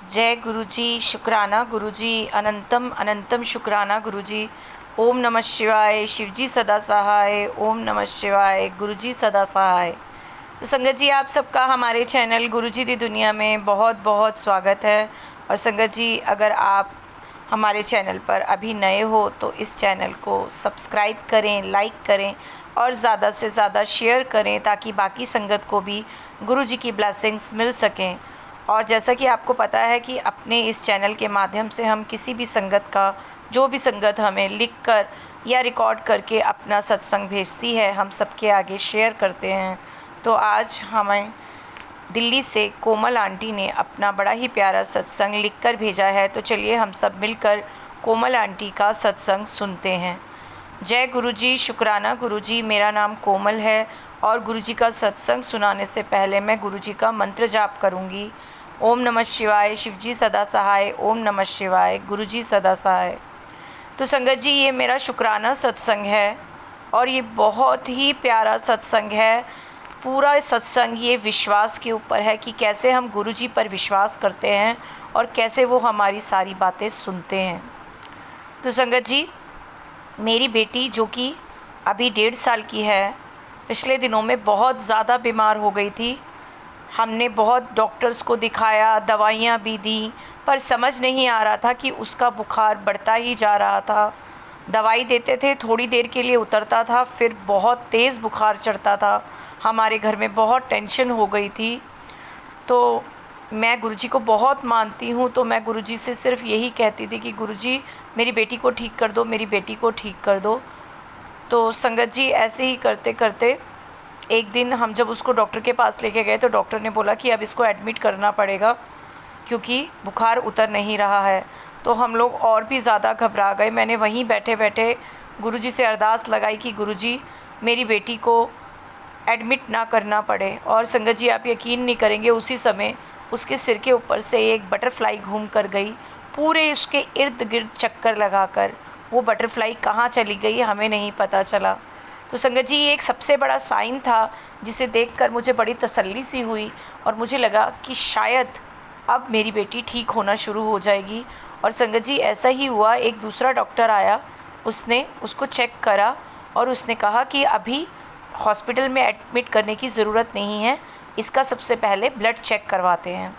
जय गुरुजी, शुक्राना गुरुजी, अनंतम अनंतम शुक्राना गुरुजी। ओम नमः शिवाय, शिवजी सदा सहाय। ओम नमः शिवाय, गुरुजी सदा सहाय। तो संगत जी, आप सबका हमारे चैनल गुरुजी दी दुनिया में बहुत बहुत स्वागत है। और संगत जी, अगर आप हमारे चैनल पर अभी नए हो तो इस चैनल को सब्सक्राइब करें, लाइक करें और ज़्यादा से ज़्यादा शेयर करें ताकि बाकी संगत को भी गुरुजी की ब्लेसिंग्स मिल सकें। और जैसा कि आपको पता है कि अपने इस चैनल के माध्यम से हम किसी भी संगत का, जो भी संगत हमें लिख कर या रिकॉर्ड करके अपना सत्संग भेजती है, हम सबके आगे शेयर करते हैं। तो आज हमें दिल्ली से कोमल आंटी ने अपना बड़ा ही प्यारा सत्संग लिख कर भेजा है। तो चलिए हम सब मिलकर कोमल आंटी का सत्संग सुनते हैं। जय गुरुजी, शुक्राना गुरुजी। मेरा नाम कोमल है और गुरुजी का सत्संग सुनाने से पहले मैं गुरुजी का मंत्र जाप करूंगी। ओम नमः शिवाय, शिवजी सदा सहाय। ओम नमः शिवाय, गुरुजी सदा सहाय। तो संगत जी, ये मेरा शुक्राना सत्संग है और ये बहुत ही प्यारा सत्संग है। पूरा सत्संग ये विश्वास के ऊपर है कि कैसे हम गुरुजी पर विश्वास करते हैं और कैसे वो हमारी सारी बातें सुनते हैं। तो संगत जी, मेरी बेटी जो कि अभी 1.5 साल की है, पिछले दिनों में बहुत ज़्यादा बीमार हो गई थी। हमने बहुत डॉक्टर्स को दिखाया, दवाइयाँ भी दी, पर समझ नहीं आ रहा था कि उसका बुखार बढ़ता ही जा रहा था। दवाई देते थे, थोड़ी देर के लिए उतरता था, फिर बहुत तेज़ बुखार चढ़ता था। हमारे घर में बहुत टेंशन हो गई थी। तो मैं गुरुजी को बहुत मानती हूँ, तो मैं गुरुजी से सिर्फ यही कहती थी कि गुरुजी, मेरी बेटी को ठीक कर दो, मेरी बेटी को ठीक कर दो। तो संगत जी, ऐसे ही करते करते एक दिन हम जब उसको डॉक्टर के पास लेके गए तो डॉक्टर ने बोला कि अब इसको एडमिट करना पड़ेगा क्योंकि बुखार उतर नहीं रहा है। तो हम लोग और भी ज़्यादा घबरा गए। मैंने वहीं बैठे बैठे गुरुजी से अरदास लगाई कि गुरुजी, मेरी बेटी को एडमिट ना करना पड़े। और संगत जी, आप यकीन नहीं करेंगे, उसी समय उसके सिर के ऊपर से एक बटरफ्लाई घूम कर गई। पूरे उसके इर्द गिर्द चक्कर लगाकर वो बटरफ्लाई कहाँ चली गई हमें नहीं पता चला। तो संगत जी, ये एक सबसे बड़ा साइन था जिसे देखकर मुझे बड़ी तसल्ली सी हुई और मुझे लगा कि शायद अब मेरी बेटी ठीक होना शुरू हो जाएगी। और संगत जी, ऐसा ही हुआ। एक दूसरा डॉक्टर आया, उसने उसको चेक करा और उसने कहा कि अभी हॉस्पिटल में एडमिट करने की ज़रूरत नहीं है, इसका सबसे पहले ब्लड चेक करवाते हैं।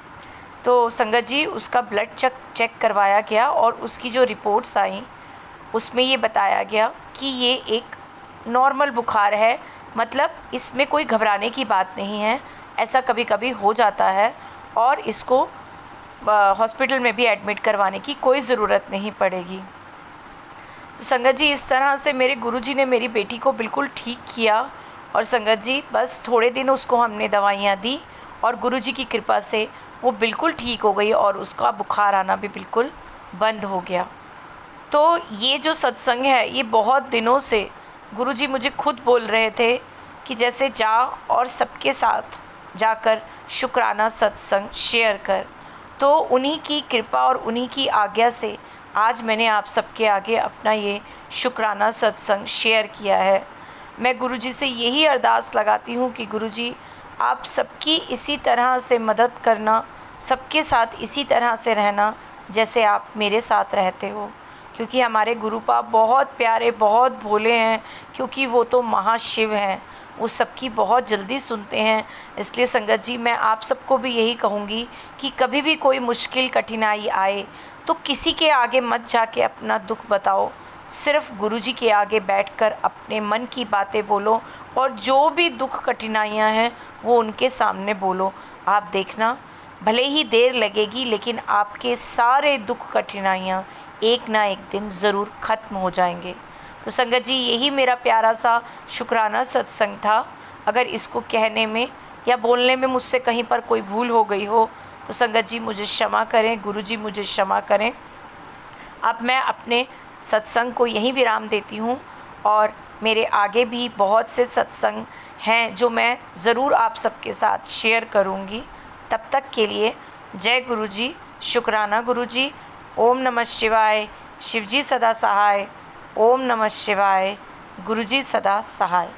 तो संगत जी, उसका ब्लड चेक करवाया गया और उसकी जो रिपोर्ट्स आई उसमें ये बताया गया कि ये एक नॉर्मल बुखार है, मतलब इसमें कोई घबराने की बात नहीं है। ऐसा कभी कभी हो जाता है और इसको हॉस्पिटल में भी एडमिट करवाने की कोई ज़रूरत नहीं पड़ेगी। तो संगत जी, इस तरह से मेरे गुरुजी ने मेरी बेटी को बिल्कुल ठीक किया। और संगत जी, बस थोड़े दिन उसको हमने दवाइयाँ दी और गुरुजी की कृपा से वो बिल्कुल ठीक हो गई और उसका बुखार आना भी बिल्कुल बंद हो गया। तो ये जो सत्संग है, ये बहुत दिनों से गुरुजी मुझे खुद बोल रहे थे कि जैसे जा और सबके साथ जाकर शुक्राना सत्संग शेयर कर। तो उन्हीं की कृपा और उन्हीं की आज्ञा से आज मैंने आप सबके आगे अपना ये शुक्राना सत्संग शेयर किया है। मैं गुरुजी से यही अरदास लगाती हूँ कि गुरुजी, आप सबकी इसी तरह से मदद करना, सबके साथ इसी तरह से रहना जैसे आप मेरे साथ रहते हो। क्योंकि हमारे गुरुपाप बहुत प्यारे, बहुत भोले हैं, क्योंकि वो तो महाशिव हैं, वो सबकी बहुत जल्दी सुनते हैं। इसलिए संगत जी, मैं आप सबको भी यही कहूँगी कि कभी भी कोई मुश्किल कठिनाई आए तो किसी के आगे मत जाके अपना दुख बताओ, सिर्फ गुरुजी के आगे बैठकर अपने मन की बातें बोलो और जो भी दुख कठिनाइयाँ हैं वो उनके सामने बोलो। आप देखना, भले ही देर लगेगी लेकिन आपके सारे दुख कठिनाइयाँ एक ना एक दिन ज़रूर ख़त्म हो जाएंगे। तो संगत जी, यही मेरा प्यारा सा शुक्राना सत्संग था। अगर इसको कहने में या बोलने में मुझसे कहीं पर कोई भूल हो गई हो तो संगत जी मुझे क्षमा करें, गुरुजी मुझे क्षमा करें। अब मैं अपने सत्संग को यहीं विराम देती हूँ और मेरे आगे भी बहुत से सत्संग हैं जो मैं ज़रूर आप सबके साथ शेयर करूँगी। तब तक के लिए जय गुरुजी, शुक्राना गुरुजी। ओम नमः शिवाय, शिवजी सदा सहाय। ओम नमः शिवाय, गुरुजी सदा सहाय।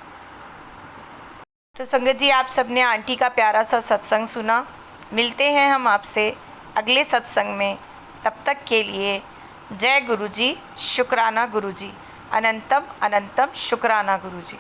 तो संगत जी, आप सबने आंटी का प्यारा सा सत्संग सुना। मिलते हैं हम आपसे अगले सत्संग में। तब तक के लिए जय गुरु जी, शुक्राना गुरु जी, अनंतम अनंतम शुक्राना गुरु जी।